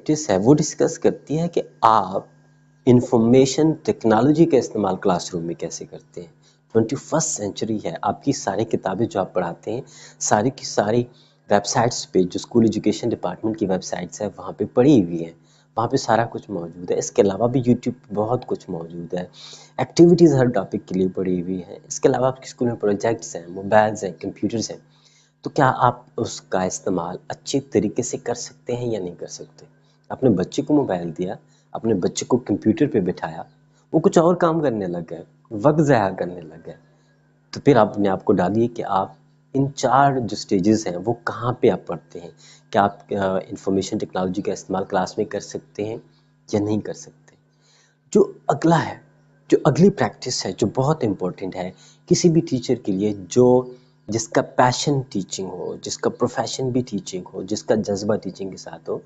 Practice ہے وہ discuss کرتی ہے کہ آپ انفارمیشن ٹیکنالوجی کا استعمال کلاس روم میں کیسے کرتے ہیں. 21 سینچری ہے. آپ کی ساری کتابیں جو آپ پڑھاتے ہیں ساری کی ساری ویب سائٹس پہ، جو اسکول ایجوکیشن ڈپارٹمنٹ کی ویب سائٹس ہیں وہاں پہ پڑھی ہوئی ہیں، وہاں پہ سارا کچھ موجود ہے. اس کے علاوہ بھی یوٹیوب پہ بہت کچھ موجود ہے. ایکٹیویٹیز ہر ٹاپک کے لیے پڑھی ہوئی ہیں. اس کے علاوہ آپ کے اسکول میں پروجیکٹس ہیں، موبائلز ہیں، کمپیوٹرز ہیں. تو کیا آپ اس کا استعمال اچھے طریقے سے کر سکتے ہیں یا نہیں کر سکتے؟ اپنے بچے کو موبائل دیا، اپنے بچے کو کمپیوٹر پہ بٹھایا، وہ کچھ اور کام کرنے لگ گئے، وقت ضائع کرنے لگ گئے. تو پھر آپ نے آپ کو ڈالیے کہ آپ ان 4 جو سٹیجز ہیں وہ کہاں پہ آپ پڑھتے ہیں. کیا آپ انفارمیشن ٹیکنالوجی کا استعمال کلاس میں کر سکتے ہیں یا نہیں کر سکتے. جو اگلا ہے، جو اگلی پریکٹس ہے جو بہت امپورٹنٹ ہے کسی بھی ٹیچر کے لیے، جس کا پیشن ٹیچنگ ہو، جس کا پروفیشن بھی ٹیچنگ ہو، جس کا جذبہ ٹیچنگ کے ساتھ ہو،